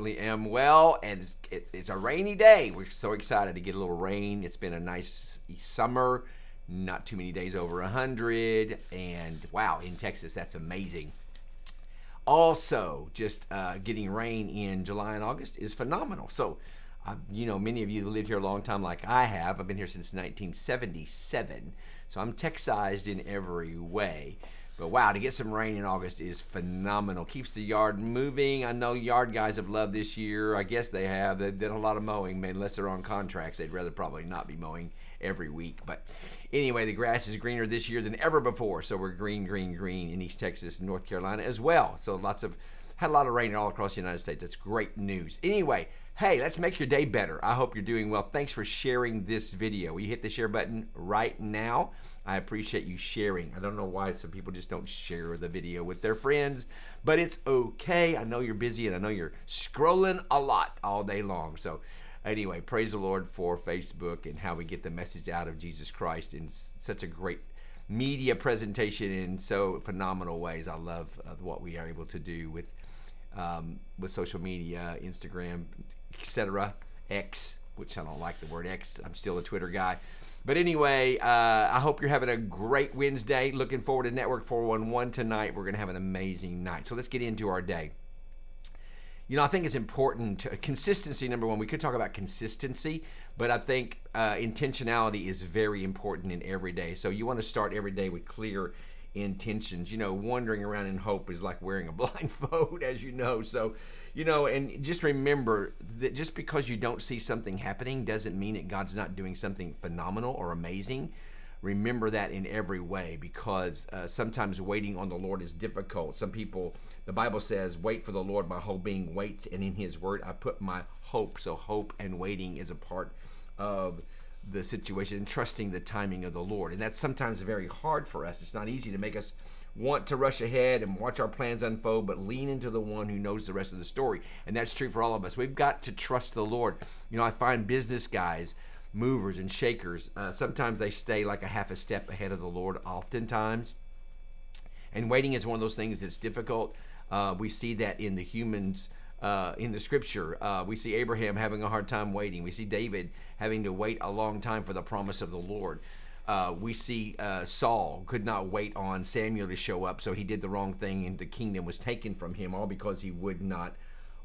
certainly am well, and it's a rainy day. We're so excited to get a little rain. It's been a nice summer, not too many days over 100, and wow, in Texas, that's amazing. Also, just getting rain in July and August is phenomenal. So, many of you who lived here a long time like I have. I've been here since 1977, so I'm Texized in every way. But wow, to get some rain in August is phenomenal. Keeps the yard moving. I know yard guys have loved this year. I guess they have. They've done a lot of mowing, unless they're on contracts. They'd rather probably not be mowing every week. But anyway, the grass is greener this year than ever before. So we're green in East Texas and North Carolina as well. So had a lot of rain all across the United States. That's great news. Anyway, hey, let's make your day better. I hope you're doing well. Thanks for sharing this video. Will you hit the share button right now? I appreciate you sharing. I don't know why some people just don't share the video with their friends, but it's okay. I know you're busy and I know you're scrolling a lot all day long. So anyway, praise the Lord for Facebook and how we get the message out of Jesus Christ in such a great media presentation in so phenomenal ways. I love what we are able to do with social media, Instagram, etc. X, which I don't like the word X. I'm still a Twitter guy. But anyway, I hope you're having a great Wednesday. Looking forward to Network 411 tonight. We're going to have an amazing night. So let's get into our day. I think it's important. Consistency, number one. We could talk about consistency, but I think intentionality is very important in every day. So you want to start every day with clear intentions. Wandering around in hope is like wearing a blindfold, as you know. So, and just remember that just because you don't see something happening doesn't mean that God's not doing something phenomenal or amazing. Remember that in every way, because sometimes waiting on the Lord is difficult. Some people, the Bible says, wait for the Lord, my whole being waits, and in his word I put my hope. So hope and waiting is a part of the situation, and trusting the timing of the Lord. And that's sometimes very hard for us. It's not easy to make us want to rush ahead and watch our plans unfold, but lean into the one who knows the rest of the story. And that's true for all of us. We've got to trust the Lord. I find business guys, movers and shakers, sometimes they stay like a half a step ahead of the Lord oftentimes. And waiting is one of those things that's difficult. We see that in the humans, in the scripture. We see Abraham having a hard time waiting. We see David having to wait a long time for the promise of the Lord. We see Saul could not wait on Samuel to show up, so he did the wrong thing and the kingdom was taken from him, all because he would not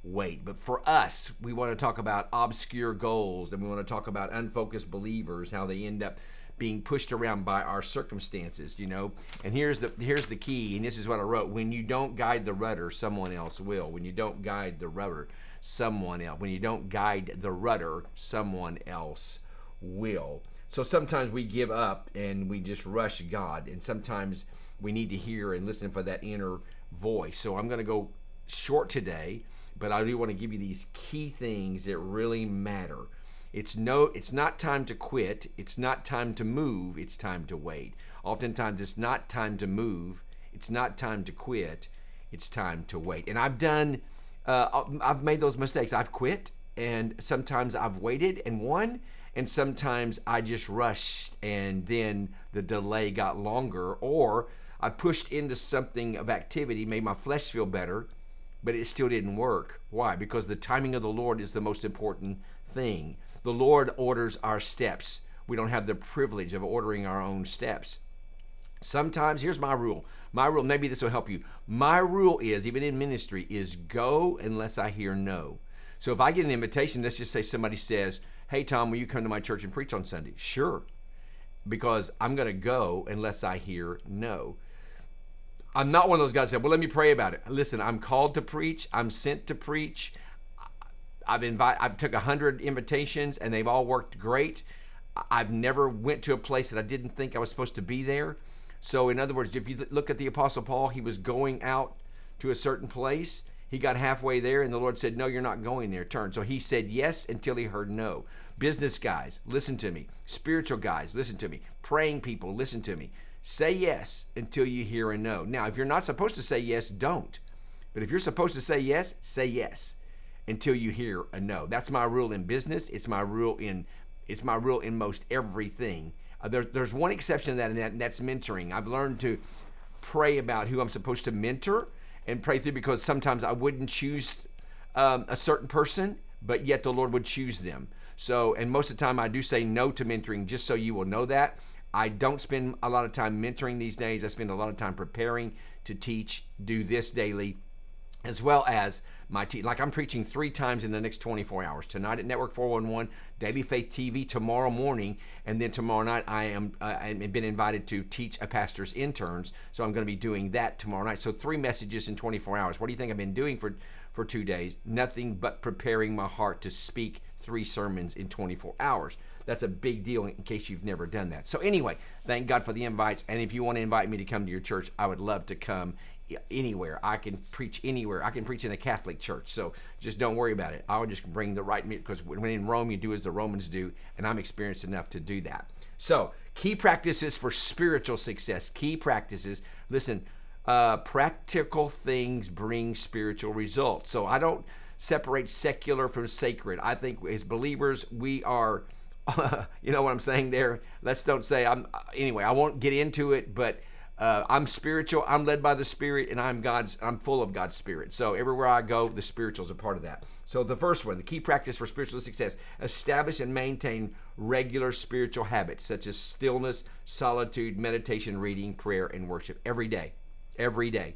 wait. But for us, we want to talk about obscure goals, and we want to talk about unfocused believers, how they end up being pushed around by our circumstances, And here's the key, and this is what I wrote. When you don't guide the rudder, someone else will. When you don't guide the rudder, someone else. When you don't guide the rudder, someone else will. So sometimes we give up and we just rush God, and sometimes we need to hear and listen for that inner voice. So I'm going to go short today, but I do want to give you these key things that really matter. It's not time to quit. It's not time to move. It's time to wait. Oftentimes it's not time to move. It's not time to quit. It's time to wait. And I've made those mistakes. I've quit, and sometimes I've waited and won, and sometimes I just rushed and then the delay got longer, or I pushed into something of activity, made my flesh feel better, but it still didn't work. Why? Because the timing of the Lord is the most important thing. The Lord orders our steps. We don't have the privilege of ordering our own steps. Sometimes, here's my rule. My rule, maybe this will help you. My rule is, even in ministry, is go unless I hear no. So if I get an invitation, let's just say somebody says, hey, Tom, will you come to my church and preach on Sunday? Sure, because I'm going to go unless I hear no. I'm not one of those guys that say, well, let me pray about it. Listen, I'm called to preach. I'm sent to preach. I've took 100 invitations and they've all worked great. I've never went to a place that I didn't think I was supposed to be there. So in other words, if you look at the Apostle Paul, he was going out to a certain place. He got halfway there and the Lord said, no, you're not going there. Turn. So he said yes until he heard no. Business guys, listen to me. Spiritual guys, listen to me. Praying people, listen to me. Say yes until you hear a no. Now, if you're not supposed to say yes, don't. But if you're supposed to say yes until you hear a no. That's my rule in business. It's my rule in most everything. There's one exception to that, and that's mentoring. I've learned to pray about who I'm supposed to mentor and pray through, because sometimes I wouldn't choose a certain person, but yet the Lord would choose them. So, and most of the time I do say no to mentoring, just so you will know that. I don't spend a lot of time mentoring these days. I spend a lot of time preparing to teach, do this daily, as well as my like I'm preaching 3 times in the next 24 hours. Tonight at Network 411, Daily Faith TV tomorrow morning, and then tomorrow night I've been invited to teach a pastor's interns, so I'm going to be doing that tomorrow night. So 3 messages in 24 hours. What do you think I've been doing for 2 days? Nothing but preparing my heart to speak 3 sermons in 24 hours. That's a big deal in case you've never done that. So anyway, thank God for the invites. And if you want to invite me to come to your church, I would love to come anywhere. I can preach anywhere. I can preach in a Catholic church. So just don't worry about it. I'll just bring the right, because when in Rome, you do as the Romans do. And I'm experienced enough to do that. So key practices for spiritual success. Key practices. Listen, practical things bring spiritual results. So I don't separate secular from sacred. I think as believers, we are, you know what I'm saying there? Let's don't say anyway, I won't get into it, but I'm spiritual, I'm led by the Spirit, and I'm full of God's Spirit. So everywhere I go, the spiritual is a part of that. So the first one, the key practice for spiritual success: establish and maintain regular spiritual habits such as stillness, solitude, meditation, reading, prayer, and worship every day. Every day.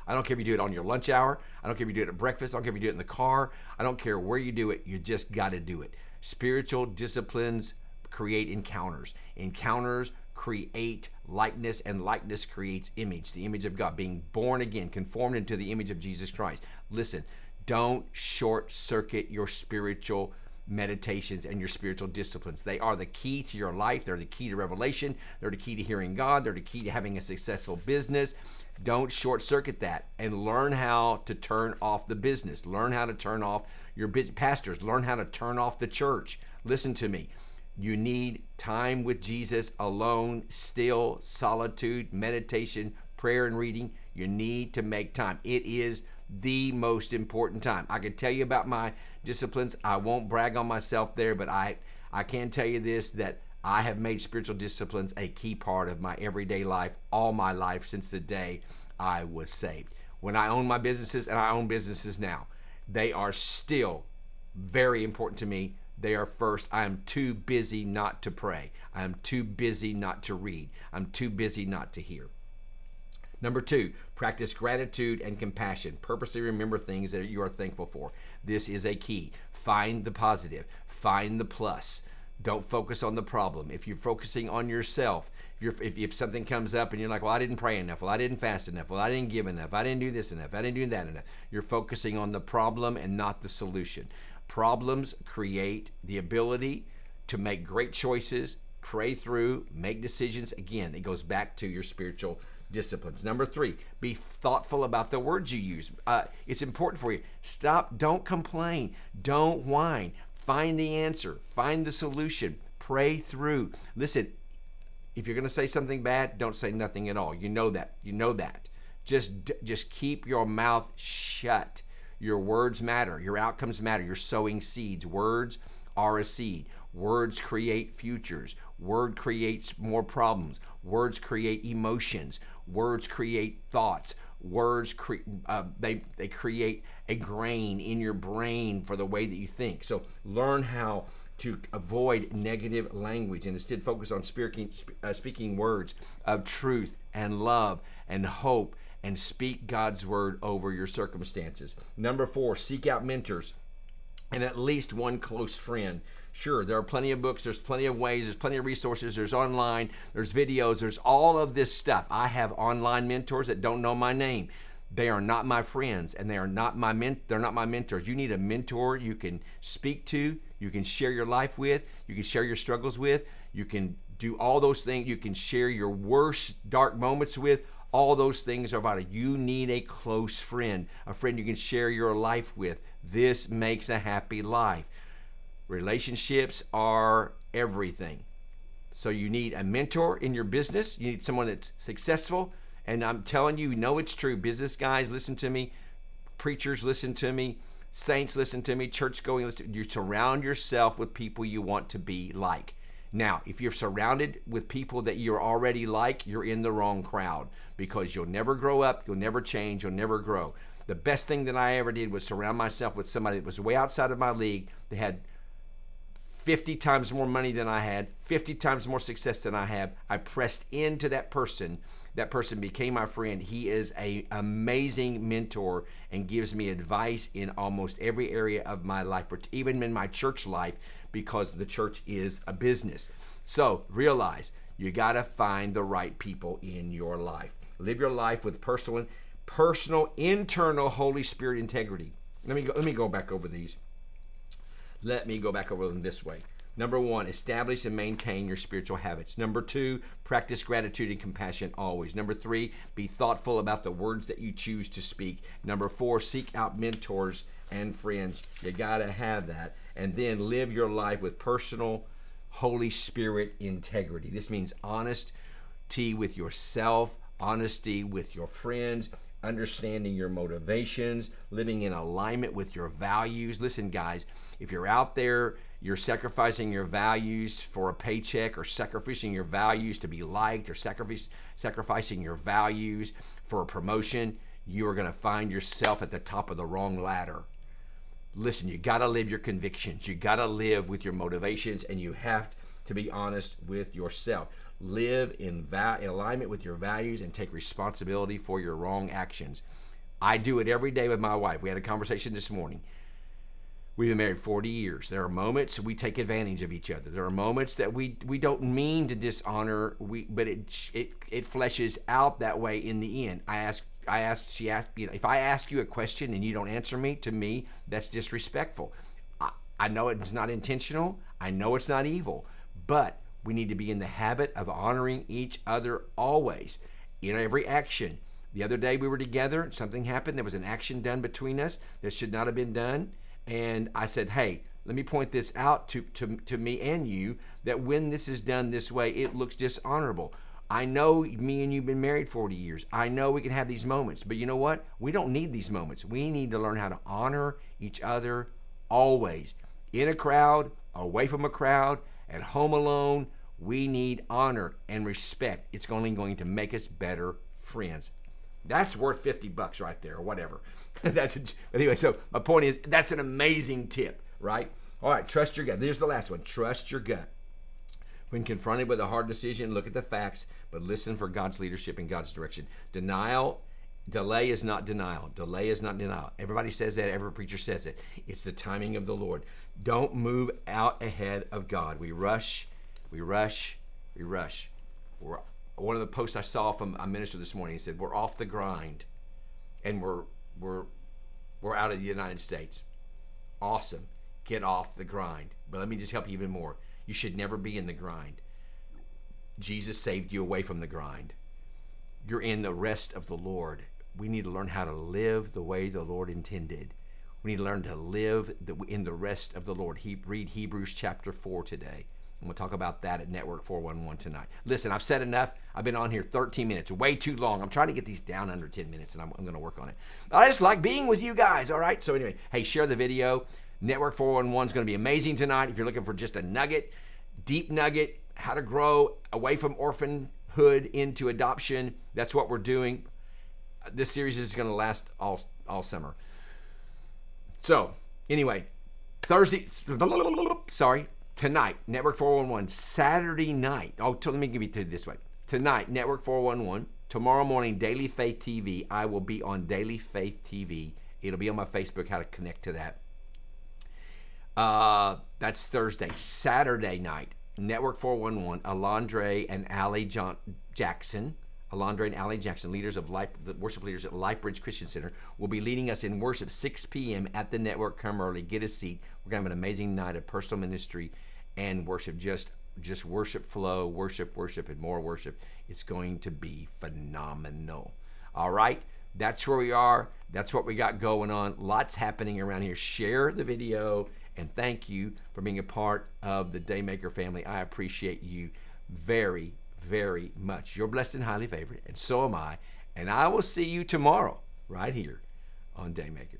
I don't care if you do it on your lunch hour. I don't care if you do it at breakfast. I don't care if you do it in the car. I don't care where you do it. You just got to do it. Spiritual disciplines create encounters. Encounters create likeness, and likeness creates image, the image of God, being born again, conformed into the image of Jesus Christ. Listen, don't short circuit your spiritual meditations and your spiritual disciplines. They are the key to your life. They're the key to revelation. They're the key to hearing God. They're the key to having a successful business. Don't short circuit that, and learn how to turn off the business. Learn how to turn off your business. Pastors, learn how to turn off the church. Listen to me. You need time with Jesus alone, still, solitude, meditation, prayer, and reading. You need to make time. It is the most important time. I can tell you about my disciplines. I won't brag on myself there, but I can tell you this, that I have made spiritual disciplines a key part of my everyday life, all my life since the day I was saved. When I own my businesses, and I own businesses now, they are still very important to me. They are first. I am too busy not to pray. I am too busy not to read. I'm too busy not to hear. Number 2, practice gratitude and compassion. Purposely remember things that you are thankful for. This is a key. Find the positive. Find the plus. Don't focus on the problem. If you're focusing on yourself, if something comes up and you're like, well, I didn't pray enough, well, I didn't fast enough, well, I didn't give enough, I didn't do this enough, I didn't do that enough, you're focusing on the problem and not the solution. Problems create the ability to make great choices, pray through, make decisions. Again, it goes back to your spiritual disciplines. Number 3, be thoughtful about the words you use. It's important for you. Stop, don't complain, don't whine. Find the answer, find the solution, pray through. Listen, if you're going to say something bad, don't say nothing at all. You know that. You know that. Just keep your mouth shut. Your words matter. Your outcomes matter. You're sowing seeds. Words are a seed. Words create futures. Word creates more problems. Words create emotions. Words create thoughts. Words they create a grain in your brain for the way that you think. So learn how to avoid negative language and instead focus on speaking words of truth and love and hope, and speak God's word over your circumstances. Number 4, seek out mentors and at least one close friend. Sure, there are plenty of books, there's plenty of ways, there's plenty of resources, there's online, there's videos, there's all of this stuff. I have online mentors that don't know my name. They are not my friends, and they're not my mentors. You need a mentor you can speak to, you can share your life with, you can share your struggles with, you can do all those things, you can share your worst dark moments with. All those things are vital. You need a close friend, a friend you can share your life with. This makes a happy life. Relationships are everything. So you need a mentor in your business. You need someone that's successful. And I'm telling you, it's true. Business guys, listen to me. Preachers, listen to me. Saints, listen to me. Church going, listen. You surround yourself with people you want to be like. Now, if you're surrounded with people that you're already like, you're in the wrong crowd, because you'll never grow up, you'll never change, you'll never grow. The best thing that I ever did was surround myself with somebody that was way outside of my league. They had 50 times more money than I had, 50 times more success than I have. I pressed into that person. That person became my friend. He is an amazing mentor and gives me advice in almost every area of my life, even in my church life, because the church is a business. So realize you got to find the right people in your life. Live your life with personal, internal Holy Spirit integrity. Let me go back over these. Let me go back over them this way. Number 1, establish and maintain your spiritual habits. Number 2, practice gratitude and compassion always. Number 3, be thoughtful about the words that you choose to speak. Number 4, seek out mentors and friends. You got to have that. And then live your life with personal Holy Spirit integrity. This means honesty with yourself, honesty with your friends, understanding your motivations, living in alignment with your values. Listen, guys, if you're out there, you're sacrificing your values for a paycheck, or sacrificing your values to be liked, or sacrificing your values for a promotion, you are going to find yourself at the top of the wrong ladder. Listen, you got to live your convictions. You got to live with your motivations, and you have to be honest with yourself. Live in alignment with your values and take responsibility for your wrong actions. I do it every day with my wife. We had a conversation this morning. We've been married 40 years. There are moments we take advantage of each other. There are moments that we don't mean to dishonor, but it fleshes out that way in the end. She asked, if I ask you a question and you don't answer me, to me, that's disrespectful. I know it's not intentional. I know it's not evil, but we need to be in the habit of honoring each other always in every action. The other day we were together, something happened. There was an action done between us that should not have been done. And I said, hey, let me point this out to me and you, that when this is done this way, it looks dishonorable. I know me and you've been married 40 years. I know we can have these moments, but you know what? We don't need these moments. We need to learn how to honor each other always. In a crowd, away from a crowd, at home alone, we need honor and respect. It's only going to make us better friends. That's worth $50 right there, or whatever. Anyway, so my point is, that's an amazing tip, right? All right, trust your gut. Here's the last one. Trust your gut. When confronted with a hard decision, look at the facts, but listen for God's leadership and God's direction. Delay is not denial. Delay is not denial. Everybody says that. Every preacher says it. It's the timing of the Lord. Don't move out ahead of God. We rush. One of the posts I saw from a minister this morning, he said, we're off the grind, and we're out of the United States. Awesome. Get off the grind. But let me just help you even more. You should never be in the grind. Jesus saved you away from the grind. You're in the rest of the Lord. We need to learn how to live the way the Lord intended. We need to learn to live in the rest of the Lord. Read Hebrews chapter 4 today. And we'll talk about that at Network 411 tonight. Listen, I've said enough. I've been on here 13 minutes, way too long. I'm trying to get these down under 10 minutes, and I'm going to work on it. I just like being with you guys, all right? So anyway, hey, share the video. Network 411 is going to be amazing tonight. If you're looking for just a nugget, deep nugget, how to grow away from orphanhood into adoption, that's what we're doing. This series is going to last all summer. So anyway, tonight, Network 411, Saturday night. Let me give it to you this way. Tonight, Network 411. Tomorrow morning, Daily Faith TV. I will be on Daily Faith TV. It'll be on my Facebook, how to connect to that. That's Thursday. Saturday night, Network 411, Alondre and Allie Jackson. Alondre and Allie Jackson, the worship leaders at LifeBridge Christian Center, will be leading us in worship 6 p.m. at the network. Come early, get a seat. We're going to have an amazing night of personal ministry and worship. Just worship flow, worship, and more worship. It's going to be phenomenal. All right, that's where we are. That's what we got going on. Lots happening around here. Share the video, and thank you for being a part of the Daymaker family. I appreciate you very, very much. You're blessed and highly favored, and so am I. And I will see you tomorrow right here on Daymaker.